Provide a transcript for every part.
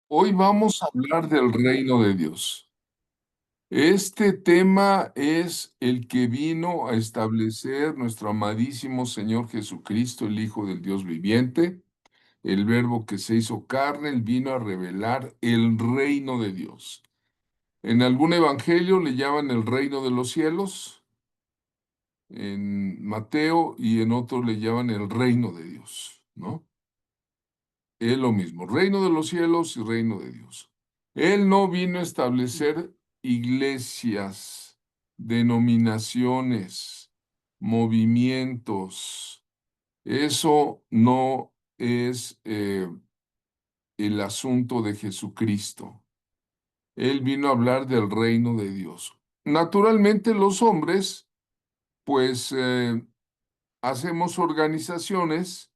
Hoy vamos a hablar del reino de Dios. Este tema es el que vino a establecer nuestro amadísimo Señor Jesucristo, el Hijo del Dios viviente, el Verbo que se hizo carne, él vino a revelar el reino de Dios. En algún evangelio le llaman el reino de los cielos, en Mateo, y en otro le llaman el reino de Dios, ¿no? Es lo mismo, reino de los cielos y reino de Dios. Él no vino a establecer iglesias, denominaciones, movimientos. Eso no es el asunto de Jesucristo. Él vino a hablar del reino de Dios. Naturalmente los hombres, pues hacemos organizaciones,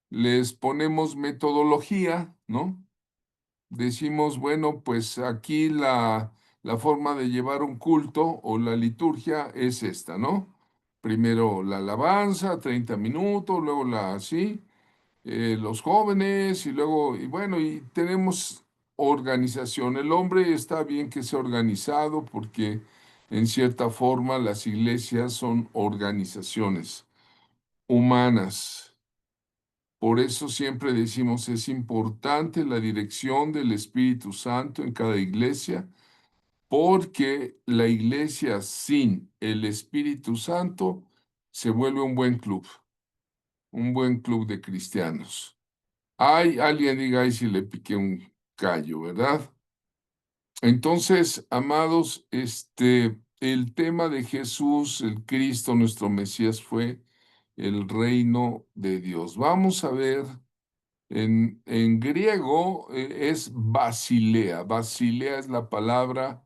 les ponemos metodología, ¿no? Decimos, bueno, pues aquí la forma de llevar un culto o la liturgia es esta, ¿no? Primero la alabanza, 30 minutos, luego los jóvenes y luego, y bueno, y tenemos organización. El hombre está bien que sea organizado porque en cierta forma las iglesias son organizaciones humanas. Por eso siempre decimos, es importante la dirección del Espíritu Santo en cada iglesia, porque la iglesia sin el Espíritu Santo se vuelve un buen club de cristianos. Hay alguien diga, ay, si le piqué un callo, ¿verdad? Entonces, amados, el tema de Jesús, el Cristo, nuestro Mesías, fue el reino de Dios. Vamos a ver. En griego es basilea. Basilea es la palabra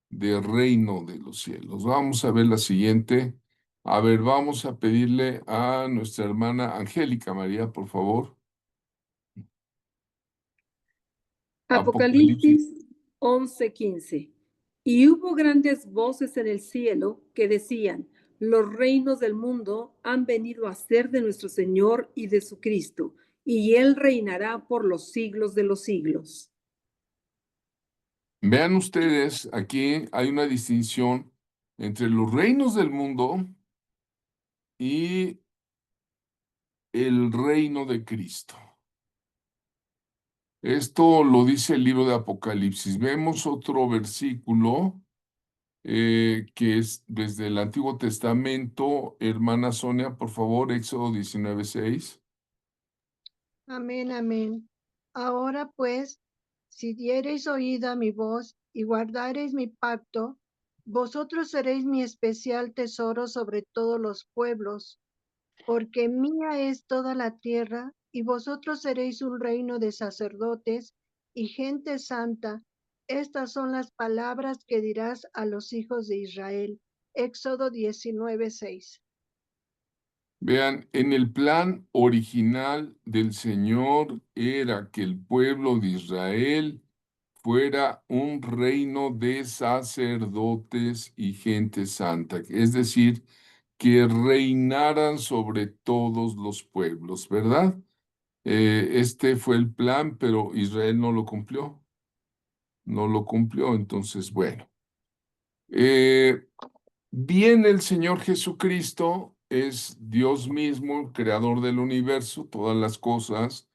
de reino de los cielos. Vamos a ver la siguiente. A ver, vamos a pedirle a nuestra hermana Angélica María, por favor. Apocalipsis. Apocalipsis 11:15. Y hubo grandes voces en el cielo que decían, los reinos del mundo han venido a ser de nuestro Señor y de su Cristo, y Él reinará por los siglos de los siglos. Vean ustedes, aquí hay una distinción entre los reinos del mundo y el reino de Cristo. Esto lo dice el libro de Apocalipsis. Vemos otro versículo que es desde el Antiguo Testamento. Hermana Sonia, por favor, Éxodo 19:6. Amén, amén. Ahora pues, si diereis oído a mi voz y guardareis mi pacto, vosotros seréis mi especial tesoro sobre todos los pueblos, porque mía es toda la tierra, y vosotros seréis un reino de sacerdotes y gente santa. Estas son las palabras que dirás a los hijos de Israel. Éxodo 19:6. Vean, en el plan original del Señor era que el pueblo de Israel fuera un reino de sacerdotes y gente santa, es decir, que reinaran sobre todos los pueblos, ¿verdad? Este fue el plan, pero Israel no lo cumplió, no lo cumplió, entonces, bueno. Eh, Bien, el Señor Jesucristo es Dios mismo, el creador del universo, todas las cosas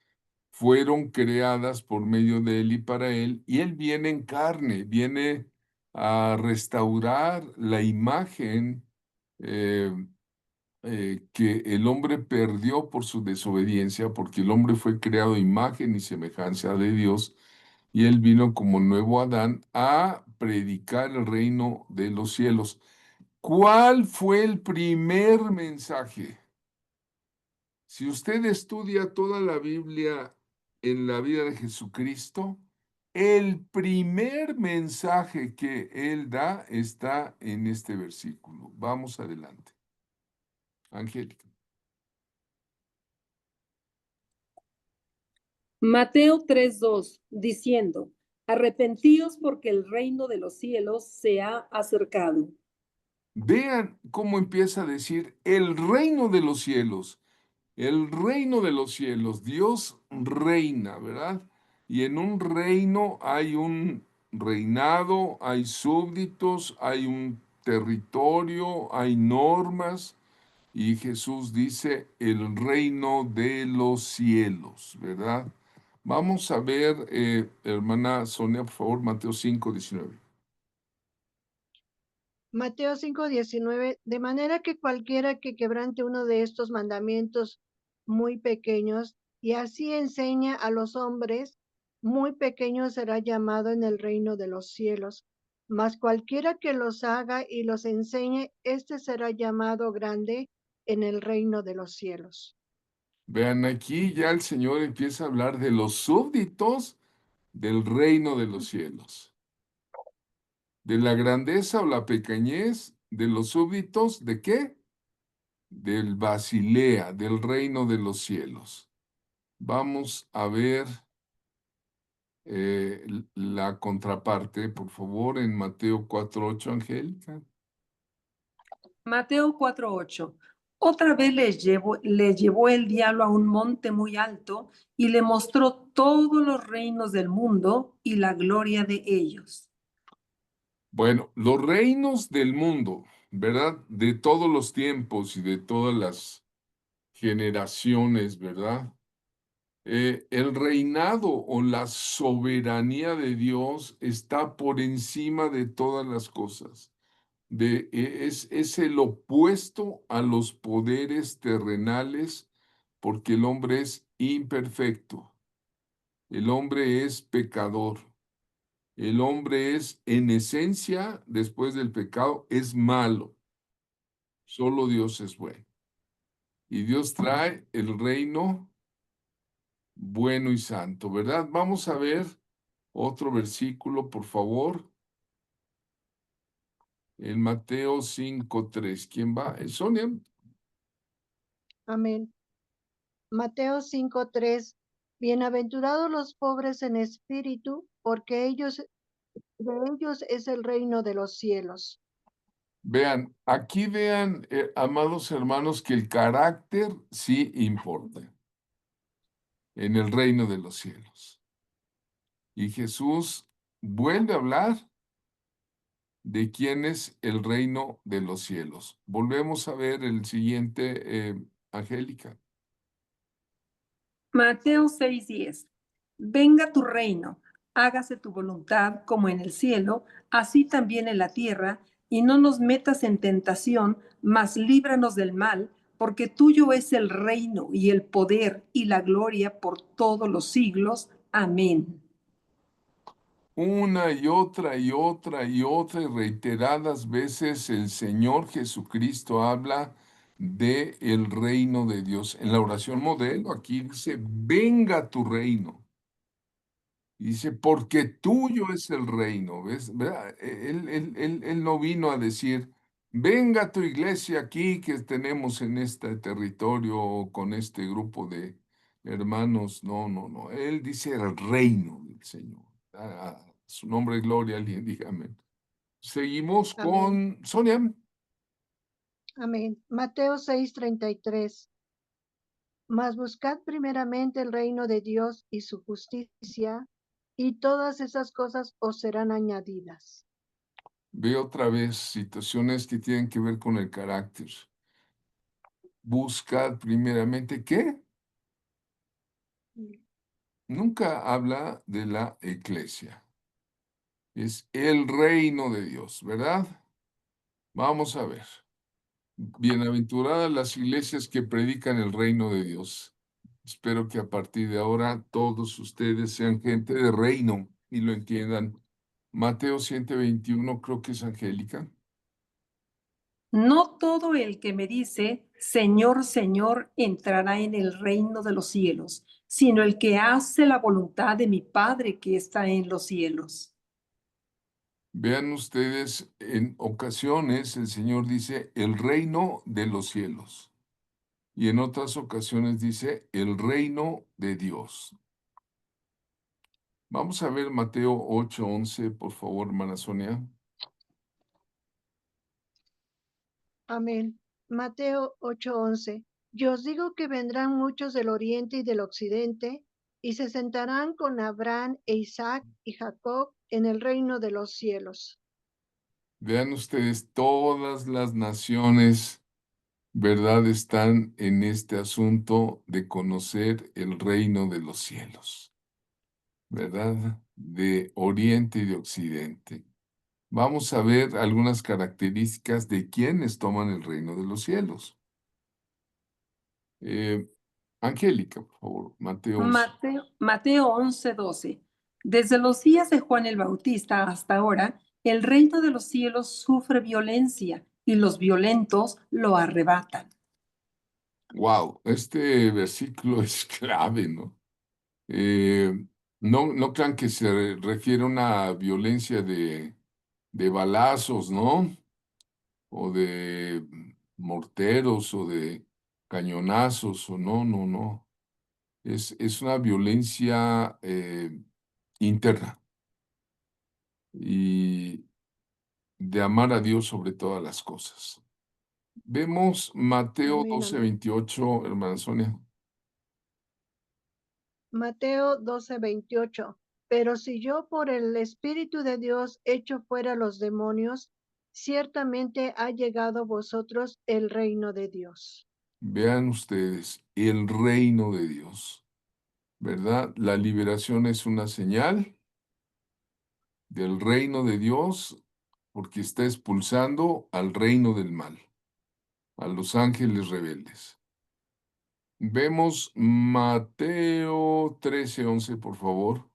fueron creadas por medio de Él y para Él, y Él viene en carne, viene a restaurar la imagen eh, que el hombre perdió por su desobediencia, porque el hombre fue creado a imagen y semejanza de Dios, y Él vino como nuevo Adán a predicar el reino de los cielos. ¿Cuál fue el primer mensaje? Si usted estudia toda la Biblia en la vida de Jesucristo, el primer mensaje que él da está en este versículo. Vamos adelante. Angélica. Mateo 3:2, diciendo, arrepentíos porque el reino de los cielos se ha acercado. Vean cómo empieza a decir el reino de los cielos. El reino de los cielos. Dios reina, ¿verdad? Y en un reino hay un reinado, hay súbditos, hay un territorio, hay normas. Y Jesús dice el reino de los cielos, ¿verdad? Vamos a ver, hermana Sonia, por favor, Mateo 5:19. Mateo 5:19, de manera que cualquiera que quebrante uno de estos mandamientos muy pequeños y así enseña a los hombres, muy pequeño será llamado en el reino de los cielos. Mas cualquiera que los haga y los enseñe, éste será llamado grande en el reino de los cielos. Vean, aquí ya el Señor empieza a hablar de los súbditos del reino de los cielos, de la grandeza o la pequeñez de los súbditos, ¿de qué? Del Basilea, del reino de los cielos. Vamos a ver la contraparte, por favor, en Mateo 4:8, Angélica. Mateo 4:8. Otra vez le llevó el diablo a un monte muy alto y le mostró todos los reinos del mundo y la gloria de ellos. Bueno, los reinos del mundo, ¿verdad? De todos los tiempos y de todas las generaciones, ¿verdad? El reinado o la soberanía de Dios está por encima de todas las cosas. Es el opuesto a los poderes terrenales porque el hombre es imperfecto, el hombre es pecador, el hombre es en esencia, después del pecado, es malo. Solo Dios es bueno. Y Dios trae el reino bueno y santo, ¿verdad? Vamos a ver otro versículo, por favor. En Mateo 5:3. ¿Quién va? Sonia. Amén. Mateo 5:3, bienaventurados los pobres en espíritu, porque de ellos es el reino de los cielos. Vean, aquí vean, amados hermanos, que el carácter sí importa en el reino de los cielos. Y Jesús vuelve a hablar de quién es el reino de los cielos. Volvemos a ver el siguiente, Angélica. Mateo 6:10. Venga tu reino, hágase tu voluntad como en el cielo, así también en la tierra, y no nos metas en tentación, mas líbranos del mal, porque tuyo es el reino y el poder y la gloria por todos los siglos. Amén. Una y otra y otra y otra y reiteradas veces el Señor Jesucristo habla de el reino de Dios. En la oración modelo aquí dice, venga tu reino. Dice, porque tuyo es el reino. ¿Ves? ¿Verdad? Él no vino a decir, venga tu iglesia aquí que tenemos en este territorio con este grupo de hermanos. No, no, no. Él dice el reino del Señor. Su nombre, gloria, alguien diga amén. Seguimos Amén. con Sonia. Amén. Mateo 6:33. Mas buscad primeramente el reino de Dios y su justicia, y todas esas cosas os serán añadidas. Ve otra vez situaciones que tienen que ver con el carácter. Buscad primeramente, ¿qué? Nunca habla de la iglesia. Es el reino de Dios, ¿verdad? Vamos a ver. Bienaventuradas las iglesias que predican el reino de Dios. Espero que a partir de ahora todos ustedes sean gente de reino y lo entiendan. Mateo 121, creo que es Angélica. No todo el que me dice, Señor, Señor, entrará en el reino de los cielos, sino el que hace la voluntad de mi Padre que está en los cielos. Vean ustedes, en ocasiones el Señor dice el reino de los cielos y en otras ocasiones dice el reino de Dios. Vamos a ver Mateo 8:11, por favor, hermana Sonia. Amén. Mateo 8:11. Yo os digo que vendrán muchos del oriente y del occidente y se sentarán con Abraham e Isaac y Jacob en el reino de los cielos. Vean ustedes, todas las naciones, ¿verdad? Están en este asunto de conocer el reino de los cielos, ¿verdad? De Oriente y de Occidente. Vamos a ver algunas características de quienes toman el reino de los cielos. Angélica, por favor, Mateo 11. Mateo 11:12. Desde los días de Juan el Bautista hasta ahora, el reino de los cielos sufre violencia y los violentos lo arrebatan. Wow, este versículo es clave, ¿no? No crean que se refiere a una violencia de balazos, ¿no? O de morteros o de cañonazos, o no. Es una violencia interna y de amar a Dios sobre todas las cosas. Vemos Mateo Amén, amén. 12:28, hermana Sonia. Mateo 12:28. Pero si yo por el Espíritu de Dios echo fuera los demonios, ciertamente ha llegado a vosotros el reino de Dios. Vean ustedes, el reino de Dios, ¿verdad? La liberación es una señal del reino de Dios porque está expulsando al reino del mal, a los ángeles rebeldes. Vemos Mateo 13:11, por favor.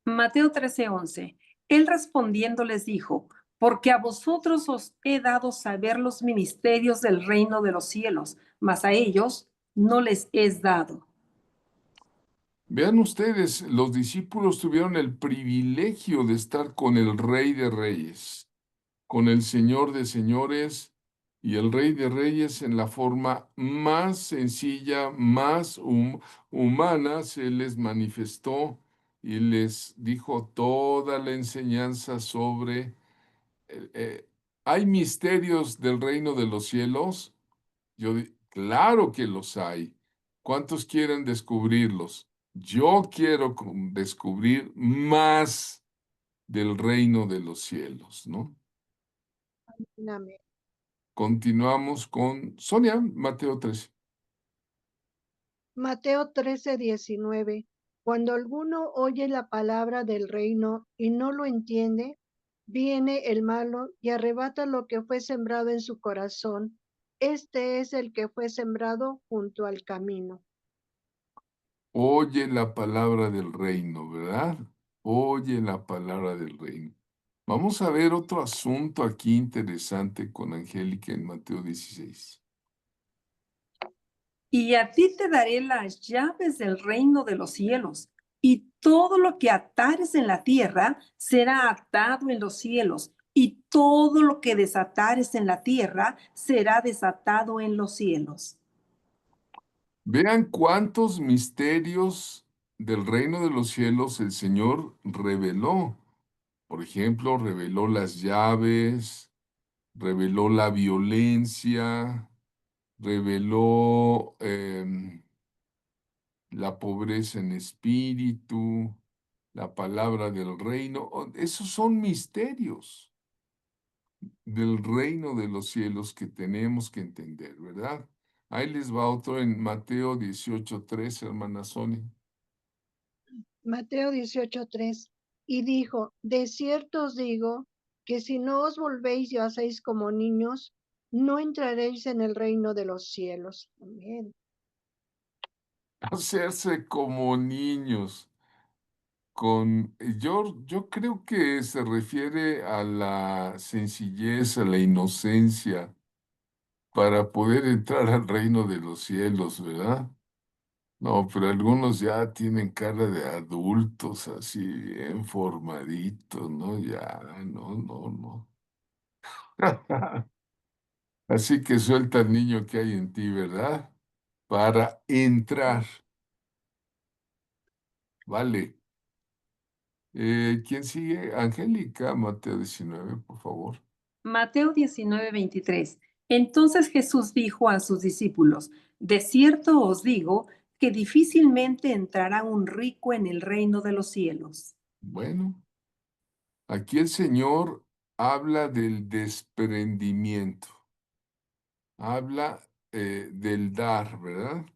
Mateo 13:11. Él respondiendo les dijo, porque a vosotros os he dado saber los ministerios del reino de los cielos, mas a ellos no les es dado. Vean ustedes, los discípulos tuvieron el privilegio de estar con el Rey de Reyes, con el Señor de Señores y el Rey de Reyes en la forma más sencilla, más humana, se les manifestó y les dijo toda la enseñanza sobre... ¿hay misterios del reino de los cielos? Claro que los hay. ¿Cuántos quieren descubrirlos? Yo quiero descubrir más del reino de los cielos, ¿no? Amén. Continuamos con Sonia, Mateo 13. Mateo 13:19. Cuando alguno oye la palabra del reino y no lo entiende, viene el malo y arrebata lo que fue sembrado en su corazón. Este es el que fue sembrado junto al camino. Oye la palabra del reino, ¿verdad? Oye la palabra del reino. Vamos a ver otro asunto aquí interesante con Angélica en Mateo 16. Y a ti te daré las llaves del reino de los cielos, y todo lo que atares en la tierra será atado en los cielos, y todo lo que desatares en la tierra será desatado en los cielos. Vean cuántos misterios del reino de los cielos el Señor reveló. Por ejemplo, reveló las llaves, reveló la violencia, reveló la pobreza en espíritu, la palabra del reino. Esos son misterios del reino de los cielos que tenemos que entender, ¿verdad? Ahí les va otro en Mateo 18:3, hermana Sonia. Mateo 18:3. Y dijo, de cierto os digo que si no os volvéis y os hacéis como niños, no entraréis en el reino de los cielos. Amén. Hacerse como niños. Yo creo que se refiere a la sencillez, a la inocencia, para poder entrar al reino de los cielos, ¿verdad? No, pero algunos ya tienen cara de adultos, así bien formaditos, ¿no? Ya, no. Así que suelta el niño que hay en ti, ¿verdad? Para entrar, ¿vale? ¿Quién sigue? Angélica, Mateo 19, por favor. Mateo 19:23. Entonces Jesús dijo a sus discípulos, de cierto os digo que difícilmente entrará un rico en el reino de los cielos. Bueno, aquí el Señor habla del desprendimiento, habla del dar, ¿verdad?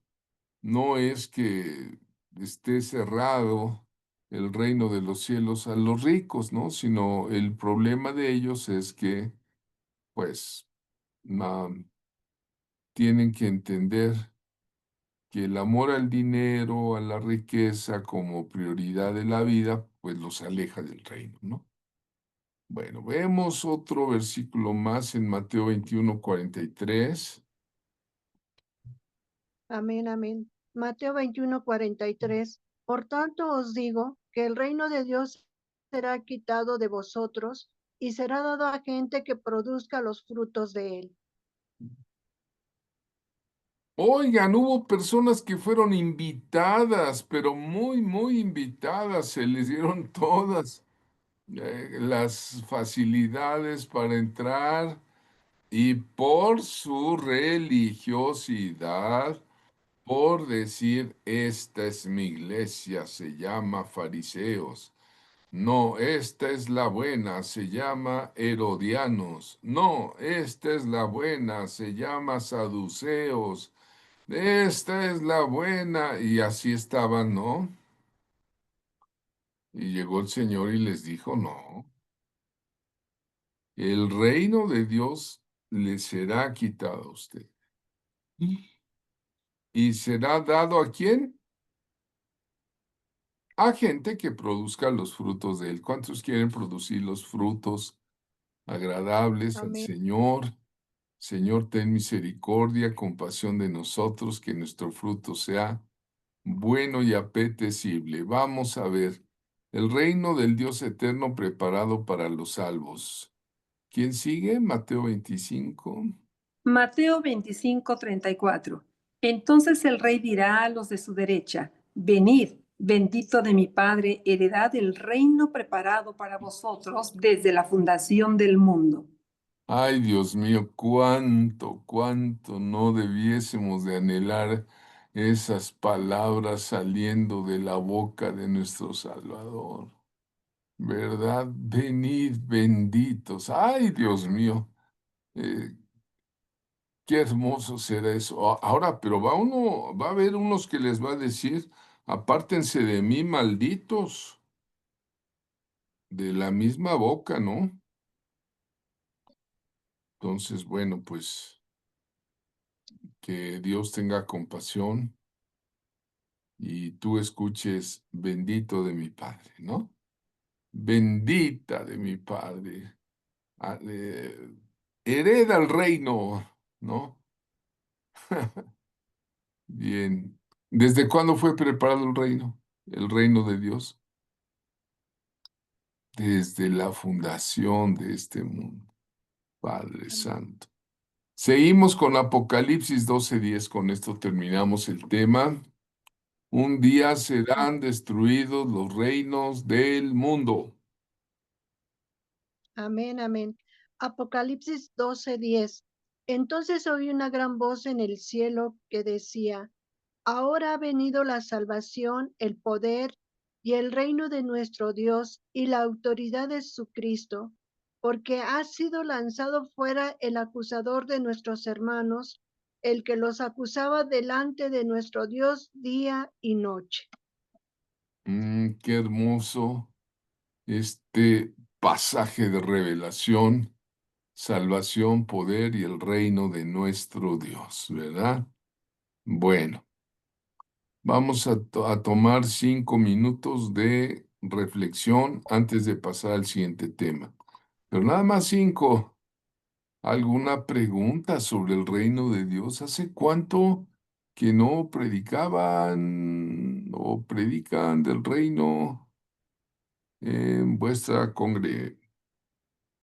No es que esté cerrado el reino de los cielos a los ricos, ¿no? Sino el problema de ellos es que, pues, ah, tienen que entender que el amor al dinero, a la riqueza como prioridad de la vida, pues los aleja del reino, ¿no? Bueno, vemos otro versículo más en Mateo 21:43. Amén, amén. Mateo 21:43. Por tanto os digo que el reino de Dios será quitado de vosotros y será dado a gente que produzca los frutos de él. Oigan, hubo personas que fueron invitadas, pero muy, muy invitadas, se les dieron todas las facilidades para entrar y por su religiosidad, por decir, esta es mi iglesia, se llama fariseos. No, esta es la buena, se llama herodianos. No, esta es la buena, se llama saduceos. Esta es la buena. Y así estaban, ¿no? Y llegó el Señor y les dijo, no, el reino de Dios le será quitado a usted. ¿Y será dado a quién? A gente que produzca los frutos de él. ¿Cuántos quieren producir los frutos agradables al Amén, Señor? Señor, ten misericordia, compasión de nosotros, que nuestro fruto sea bueno y apetecible. Vamos a ver el reino del Dios eterno preparado para los salvos. ¿Quién sigue? Mateo 25. Mateo 25:34. Entonces el rey dirá a los de su derecha, venid, bendito de mi Padre, heredad el reino preparado para vosotros desde la fundación del mundo. Ay, Dios mío, cuánto no debiésemos de anhelar esas palabras saliendo de la boca de nuestro Salvador. ¿Verdad? Venid benditos. Ay, Dios mío, eh, qué hermoso será eso. Ahora, pero va a haber unos que les va a decir, apártense de mí, malditos, de la misma boca, ¿no? Entonces, bueno, pues que Dios tenga compasión y tú escuches, bendito de mi Padre, ¿no? Bendita de mi Padre. Hereda el reino, ¿no? Bien. ¿Desde cuándo fue preparado el reino? El reino de Dios. Desde la fundación de este mundo, Padre amén, Santo. Seguimos con Apocalipsis 12:10. Con esto terminamos el tema. Un día serán destruidos los reinos del mundo. amén, amén. Apocalipsis 12:10. Entonces oí una gran voz en el cielo que decía, ahora ha venido la salvación, el poder y el reino de nuestro Dios y la autoridad de su Cristo, porque ha sido lanzado fuera el acusador de nuestros hermanos, el que los acusaba delante de nuestro Dios día y noche. Qué hermoso este pasaje de revelación, salvación, poder y el reino de nuestro Dios, ¿verdad? Bueno, vamos a tomar 5 minutos de reflexión antes de pasar al siguiente tema. Pero nada más 5. ¿Alguna pregunta sobre el reino de Dios? ¿Hace cuánto que no predicaban o predican del reino en vuestra